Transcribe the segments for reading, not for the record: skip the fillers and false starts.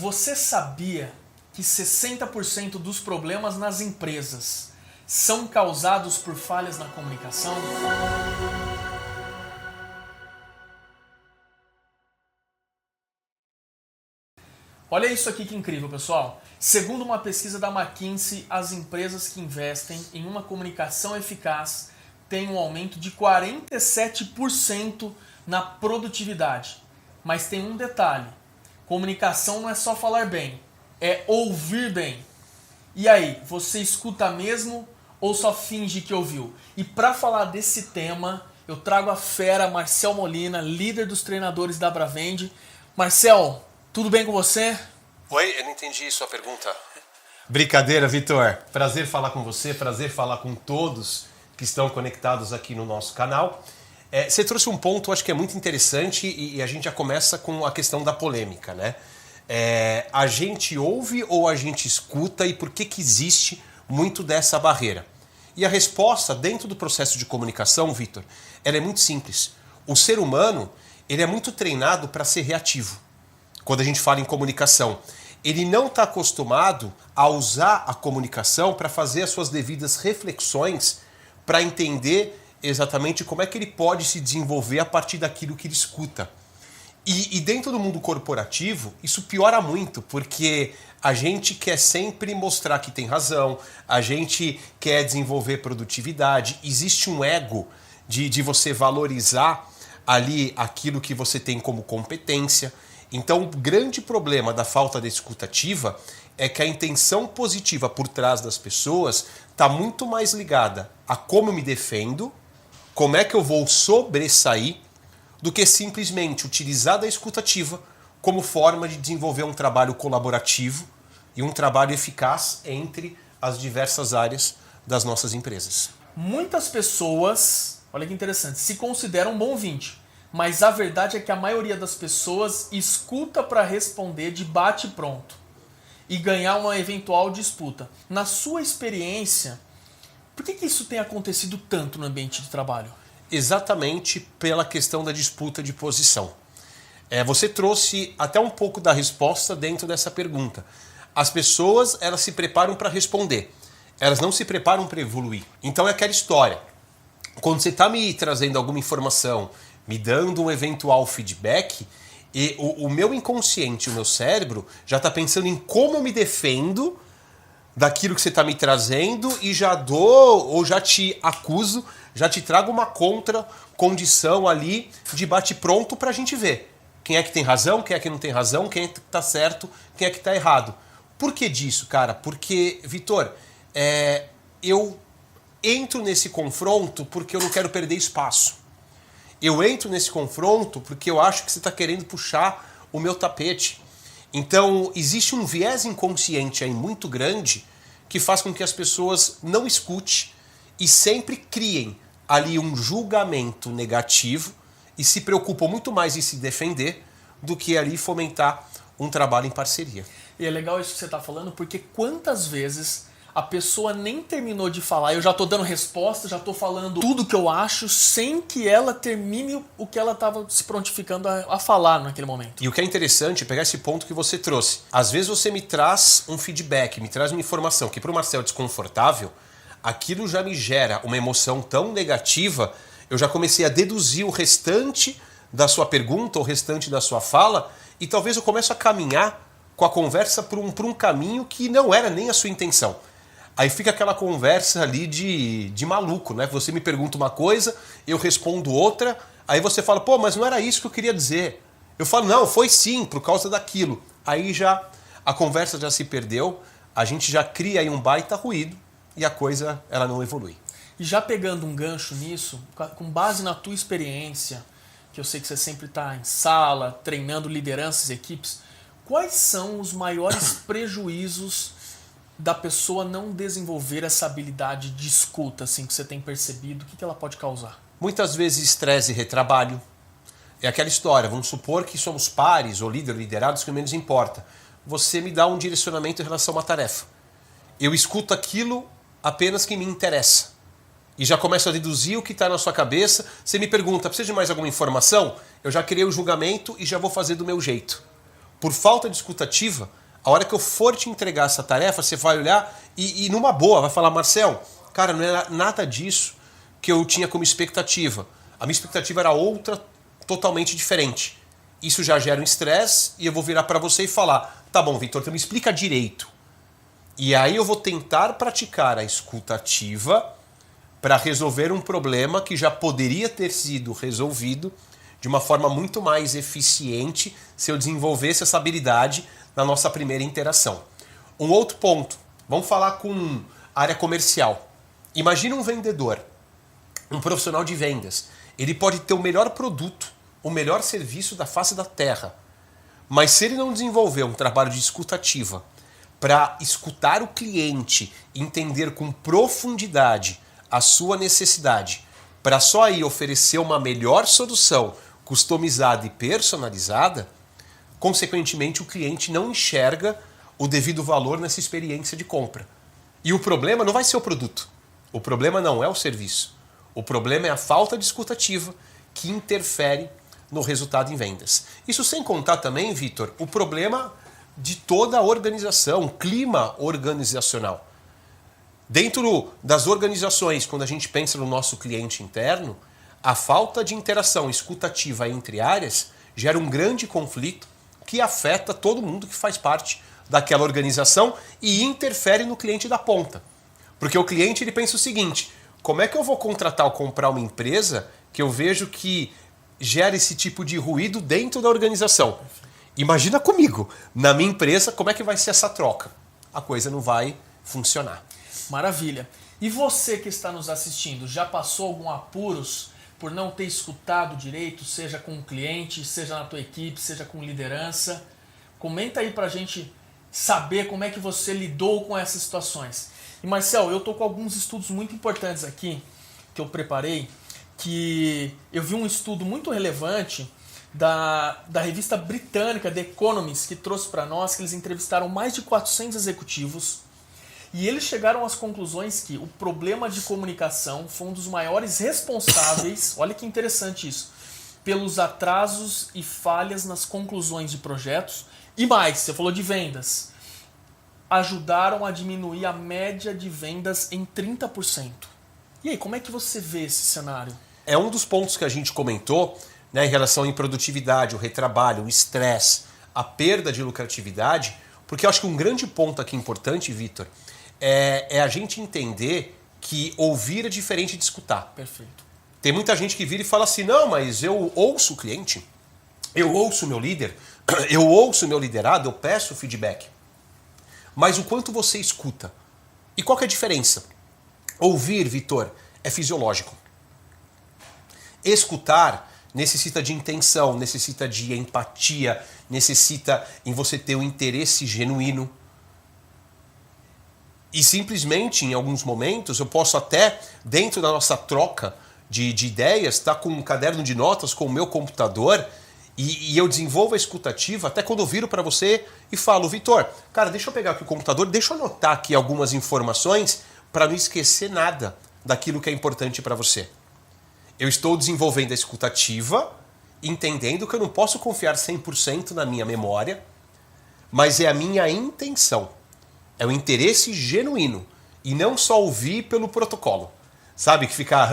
Você sabia que 60% dos problemas nas empresas são causados por falhas na comunicação? Olha isso aqui que incrível, pessoal. Segundo uma pesquisa da McKinsey, as empresas que investem em uma comunicação eficaz têm um aumento de 47% na produtividade. Mas tem um detalhe: comunicação não é só falar bem, é ouvir bem. E aí, você escuta mesmo ou só finge que ouviu? E para falar desse tema, eu trago a fera Marcel Molina, líder dos treinadores da Abravend. Marcel, tudo bem com você? Oi, eu não entendi sua pergunta. Brincadeira, Vitor. Prazer falar com você, prazer falar com todos que estão conectados aqui no nosso canal. Você trouxe um ponto, acho que é muito interessante e a gente já começa com a questão da polêmica, né? A gente ouve ou a gente escuta e por que existe muito dessa barreira? E a resposta dentro do processo de comunicação, Vitor, ela é muito simples. O ser humano, ele é muito treinado para ser reativo. Quando a gente fala em comunicação, ele não está acostumado a usar a comunicação para fazer as suas devidas reflexões, para entender exatamente como é que ele pode se desenvolver a partir daquilo que ele escuta. E dentro do mundo corporativo, isso piora muito, porque a gente quer sempre mostrar que tem razão, a gente quer desenvolver produtividade, existe um ego de você valorizar ali aquilo que você tem como competência. Então, o grande problema da falta de escuta ativa é que a intenção positiva por trás das pessoas está muito mais ligada a como eu me defendo, como é que eu vou sobressair, do que simplesmente utilizar da escuta ativa como forma de desenvolver um trabalho colaborativo e um trabalho eficaz entre as diversas áreas das nossas empresas. Muitas pessoas, olha que interessante, se consideram um bom ouvinte. Mas a verdade é que a maioria das pessoas escuta para responder de bate pronto e ganhar uma eventual disputa. Na sua experiência, por que isso tem acontecido tanto no ambiente de trabalho? Exatamente pela questão da disputa de posição. Você trouxe até um pouco da resposta dentro dessa pergunta. As pessoas, elas se preparam para responder. Elas não se preparam para evoluir. Então é aquela história. Quando você está me trazendo alguma informação, me dando um eventual feedback, e o meu inconsciente, o meu cérebro, já está pensando em como eu me defendo daquilo que você está me trazendo e já dou, ou já te acuso, já te trago uma contra-condição ali de bate-pronto para a gente ver quem é que tem razão, quem é que não tem razão, quem é que está certo, quem é que está errado. Por que disso, cara? Porque, Vitor, eu entro nesse confronto porque eu não quero perder espaço. Eu entro nesse confronto porque eu acho que você está querendo puxar o meu tapete. Então, existe um viés inconsciente aí muito grande que faz com que as pessoas não escutem e sempre criem ali um julgamento negativo e se preocupam muito mais em se defender do que ali fomentar um trabalho em parceria. E é legal isso que você está falando, porque quantas vezes a pessoa nem terminou de falar, eu já estou dando resposta, já estou falando tudo que eu acho, sem que ela termine o que ela estava se prontificando a falar naquele momento. E o que é interessante é pegar esse ponto que você trouxe. Às vezes você me traz um feedback, me traz uma informação que para o Marcel é desconfortável, aquilo já me gera uma emoção tão negativa, eu já comecei a deduzir o restante da sua pergunta, o restante da sua fala, e talvez eu comece a caminhar com a conversa por um caminho que não era nem a sua intenção. Aí fica aquela conversa ali de maluco, né? Você me pergunta uma coisa, eu respondo outra, aí você fala, pô, mas não era isso que eu queria dizer. Eu falo, não, foi sim, por causa daquilo. Aí já a conversa já se perdeu, a gente já cria aí um baita ruído e a coisa ela não evolui. E já pegando um gancho nisso, com base na tua experiência, que eu sei que você sempre está em sala, treinando lideranças e equipes, quais são os maiores prejuízos da pessoa não desenvolver essa habilidade de escuta, assim, que você tem percebido? O que ela pode causar? Muitas vezes estresse e retrabalho. É aquela história, vamos supor que somos pares ou liderados, que menos importa. Você me dá um direcionamento em relação a uma tarefa. Eu escuto aquilo apenas que me interessa. E já começo a deduzir o que está na sua cabeça. Você me pergunta, precisa de mais alguma informação? Eu já criei o julgamento e já vou fazer do meu jeito. por falta de escuta ativa, a hora que eu for te entregar essa tarefa, você vai olhar e numa boa, vai falar, Marcel, cara, não era nada disso que eu tinha como expectativa. A minha expectativa era outra, totalmente diferente. Isso já gera um estresse e eu vou virar para você e falar, tá bom, Vitor, então me explica direito. E aí eu vou tentar praticar a escuta ativa para resolver um problema que já poderia ter sido resolvido de uma forma muito mais eficiente se eu desenvolvesse essa habilidade na nossa primeira interação. Um outro ponto, vamos falar com área comercial. Imagina um vendedor, um profissional de vendas. Ele pode ter o melhor produto, o melhor serviço da face da terra. Mas se ele não desenvolver um trabalho de escuta ativa para escutar o cliente, entender com profundidade a sua necessidade, para só aí oferecer uma melhor solução customizada e personalizada, consequentemente o cliente não enxerga o devido valor nessa experiência de compra. E o problema não vai ser o produto. O problema não é o serviço. O problema é a falta de escuta ativa que interfere no resultado em vendas. Isso sem contar também, Vitor, o problema de toda a organização, o clima organizacional. Dentro das organizações, quando a gente pensa no nosso cliente interno, a falta de interação escutativa entre áreas gera um grande conflito que afeta todo mundo que faz parte daquela organização e interfere no cliente da ponta. Porque o cliente ele pensa o seguinte, como é que eu vou contratar ou comprar uma empresa que eu vejo que gera esse tipo de ruído dentro da organização? Imagina comigo, na minha empresa, como é que vai ser essa troca? A coisa não vai funcionar. Maravilha. E você que está nos assistindo, já passou algum apuros por não ter escutado direito, seja com o cliente, seja na tua equipe, seja com liderança? Comenta aí pra gente saber como é que você lidou com essas situações. E Marcel, eu tô com alguns estudos muito importantes aqui, que eu preparei, que eu vi um estudo muito relevante da revista britânica The Economist, que trouxe para nós que eles entrevistaram mais de 400 executivos e eles chegaram às conclusões que o problema de comunicação foi um dos maiores responsáveis, olha que interessante isso, pelos atrasos e falhas nas conclusões de projetos e mais, você falou de vendas, ajudaram a diminuir a média de vendas em 30%. E aí, como é que você vê esse cenário? É um dos pontos que a gente comentou, né, em relação à improdutividade, o retrabalho, o estresse, a perda de lucratividade, porque eu acho que um grande ponto aqui importante, Vitor, é a gente entender que ouvir é diferente de escutar. Perfeito. Tem muita gente que vira e fala assim, não, mas eu ouço o cliente, eu ouço o meu líder, eu ouço o meu liderado, eu peço feedback. Mas o quanto você escuta? E qual que é a diferença? Ouvir, Vitor, é fisiológico. Escutar necessita de intenção, necessita de empatia, necessita em você ter um interesse genuíno. E simplesmente, em alguns momentos, eu posso até, dentro da nossa troca de ideias, estar com um caderno de notas, com o meu computador, e eu desenvolvo a escutativa, até quando eu viro para você e falo, Vitor, cara, deixa eu pegar aqui o computador, deixa eu anotar aqui algumas informações para não esquecer nada daquilo que é importante para você. Eu estou desenvolvendo a escutativa, entendendo que eu não posso confiar 100% na minha memória, mas é a minha intenção. É o interesse genuíno. E não só ouvir pelo protocolo. Sabe, que fica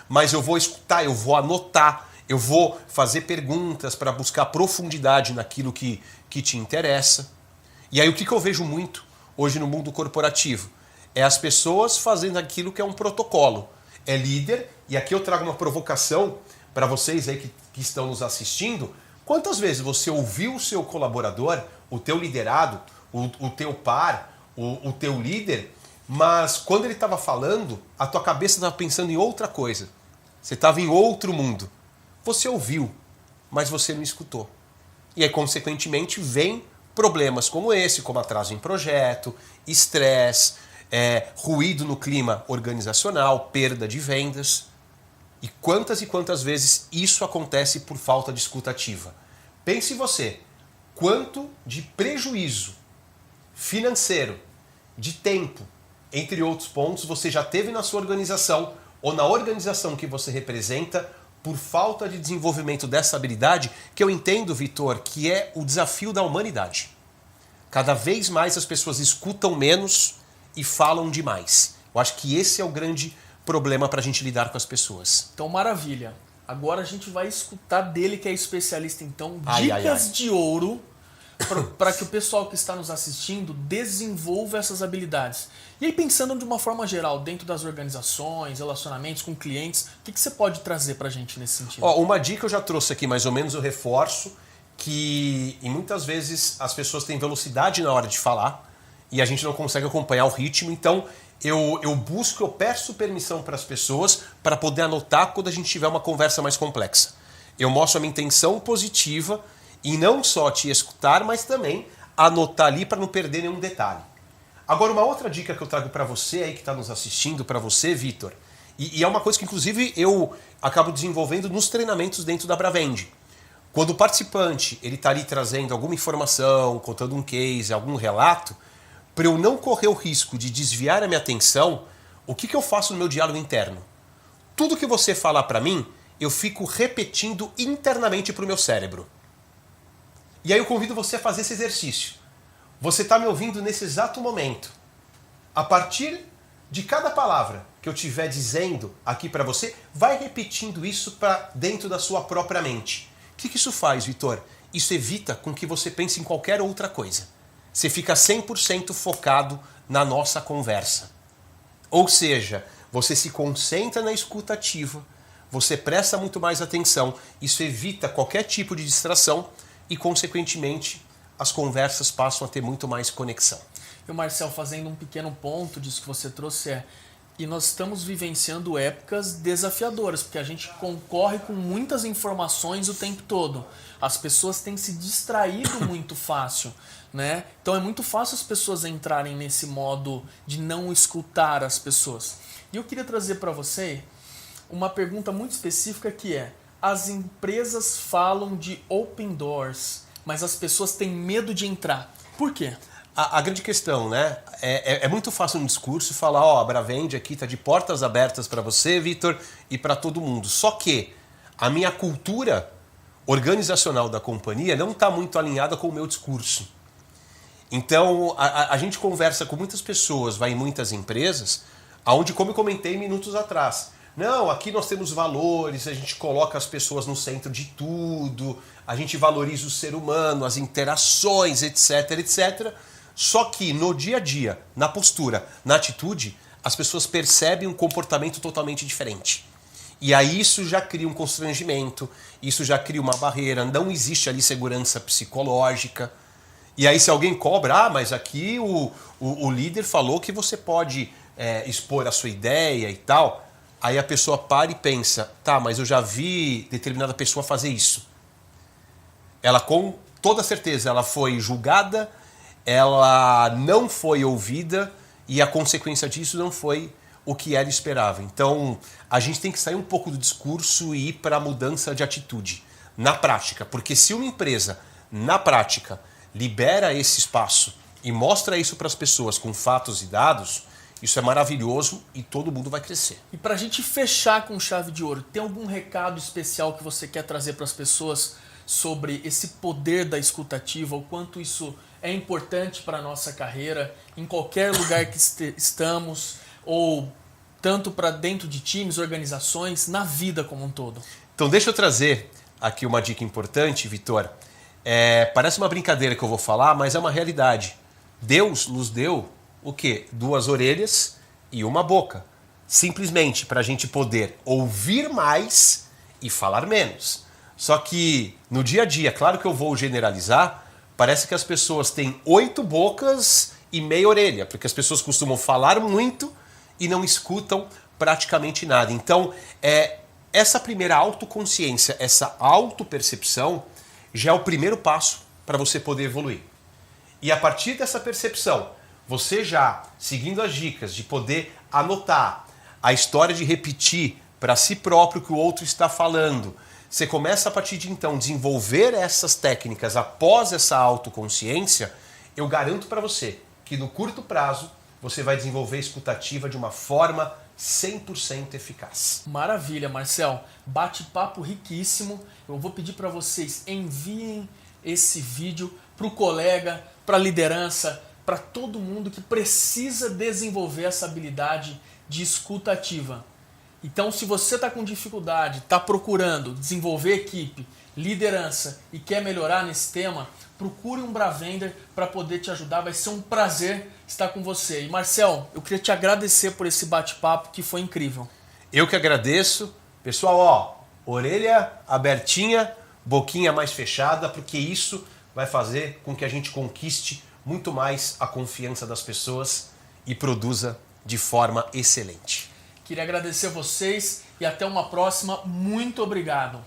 mas eu vou escutar, eu vou anotar, eu vou fazer perguntas para buscar profundidade naquilo que te interessa. E aí o que eu vejo muito hoje no mundo corporativo? É as pessoas fazendo aquilo que é um protocolo. É líder, e aqui eu trago uma provocação para vocês aí que estão nos assistindo. Quantas vezes você ouviu o seu colaborador, o teu liderado, o teu par, o teu líder, mas quando ele estava falando, a tua cabeça estava pensando em outra coisa. Você estava em outro mundo. Você ouviu, mas você não escutou. E aí, consequentemente, vem problemas como esse, como atraso em projeto, estresse, ruído no clima organizacional, perda de vendas. E quantas vezes isso acontece por falta de escuta ativa? Pense você, quanto de prejuízo financeiro, de tempo, entre outros pontos, você já teve na sua organização ou na organização que você representa por falta de desenvolvimento dessa habilidade, que eu entendo, Vitor, que é o desafio da humanidade. Cada vez mais as pessoas escutam menos e falam demais. Eu acho que esse é o grande problema para a gente lidar com as pessoas. Então, maravilha. Agora a gente vai escutar dele, que é especialista, então, dicas de ouro para que o pessoal que está nos assistindo desenvolva essas habilidades. E aí, pensando de uma forma geral, dentro das organizações, relacionamentos com clientes, o que você pode trazer para a gente nesse sentido? Uma dica eu já trouxe aqui, mais ou menos, eu reforço, que e muitas vezes as pessoas têm velocidade na hora de falar e a gente não consegue acompanhar o ritmo, então eu peço permissão para as pessoas para poder anotar quando a gente tiver uma conversa mais complexa. Eu mostro a minha intenção positiva e não só te escutar, mas também anotar ali para não perder nenhum detalhe. Agora, uma outra dica que eu trago para você aí que está nos assistindo, para você, Vitor, e é uma coisa que inclusive eu acabo desenvolvendo nos treinamentos dentro da Bravende. Quando o participante ele está ali trazendo alguma informação, contando um case, algum relato, para eu não correr o risco de desviar a minha atenção, o que eu faço no meu diálogo interno? Tudo que você falar para mim, eu fico repetindo internamente para o meu cérebro. E aí eu convido você a fazer esse exercício. Você está me ouvindo nesse exato momento. A partir de cada palavra que eu estiver dizendo aqui para você, vai repetindo isso para dentro da sua própria mente. O que isso faz, Vitor? Isso evita com que você pense em qualquer outra coisa. Você fica 100% focado na nossa conversa. Ou seja, você se concentra na escuta ativa, você presta muito mais atenção, isso evita qualquer tipo de distração e, consequentemente, as conversas passam a ter muito mais conexão. E o Marcel, fazendo um pequeno ponto disso que você trouxe, e nós estamos vivenciando épocas desafiadoras, porque a gente concorre com muitas informações o tempo todo. As pessoas têm se distraído muito fácil, né? Então é muito fácil as pessoas entrarem nesse modo de não escutar as pessoas. E eu queria trazer para você uma pergunta muito específica que é: as empresas falam de open doors, mas as pessoas têm medo de entrar. Por quê? A grande questão, né? É muito fácil no discurso falar, a Bravende aqui está de portas abertas para você, Vitor, e para todo mundo. Só que a minha cultura organizacional da companhia não está muito alinhada com o meu discurso. Então, a gente conversa com muitas pessoas, vai em muitas empresas, onde, como eu comentei minutos atrás, não, aqui nós temos valores, a gente coloca as pessoas no centro de tudo, a gente valoriza o ser humano, as interações, etc, etc. Só que no dia a dia, na postura, na atitude, as pessoas percebem um comportamento totalmente diferente. E aí isso já cria um constrangimento, isso já cria uma barreira, não existe ali segurança psicológica. E aí se alguém cobra, mas aqui o líder falou que você pode expor a sua ideia e tal, aí a pessoa para e pensa, tá, mas eu já vi determinada pessoa fazer isso. Ela com toda certeza ela foi julgada, ela não foi ouvida e a consequência disso não foi o que ela esperava. Então, a gente tem que sair um pouco do discurso e ir para a mudança de atitude, na prática. Porque se uma empresa, na prática, libera esse espaço e mostra isso para as pessoas com fatos e dados, isso é maravilhoso e todo mundo vai crescer. E para a gente fechar com chave de ouro, tem algum recado especial que você quer trazer para as pessoas sobre esse poder da escuta ativa, o quanto isso é importante para a nossa carreira, em qualquer lugar que estamos, ou tanto para dentro de times, organizações, na vida como um todo? Então deixa eu trazer aqui uma dica importante, Vitor. Parece uma brincadeira que eu vou falar, mas é uma realidade. Deus nos deu o quê? 2 orelhas e uma boca. Simplesmente para a gente poder ouvir mais e falar menos. Só que no dia a dia, claro que eu vou generalizar, parece que as pessoas têm 8 bocas e meia orelha, porque as pessoas costumam falar muito e não escutam praticamente nada. Então, essa primeira autoconsciência, essa autopercepção, já é o primeiro passo para você poder evoluir. E a partir dessa percepção, você já, seguindo as dicas de poder anotar a história de repetir para si próprio o que o outro está falando, você começa a partir de então desenvolver essas técnicas após essa autoconsciência, eu garanto para você que no curto prazo você vai desenvolver a escuta ativa de uma forma 100% eficaz. Maravilha, Marcel. Bate-papo riquíssimo. Eu vou pedir para vocês enviem esse vídeo para o colega, para a liderança, para todo mundo que precisa desenvolver essa habilidade de escuta ativa. Então, se você está com dificuldade, está procurando desenvolver equipe, liderança e quer melhorar nesse tema, procure um Bravender para poder te ajudar. Vai ser um prazer estar com você. E Marcel, eu queria te agradecer por esse bate-papo que foi incrível. Eu que agradeço. Pessoal, ó, orelha abertinha, boquinha mais fechada, porque isso vai fazer com que a gente conquiste muito mais a confiança das pessoas e produza de forma excelente. Queria agradecer a vocês e até uma próxima. Muito obrigado.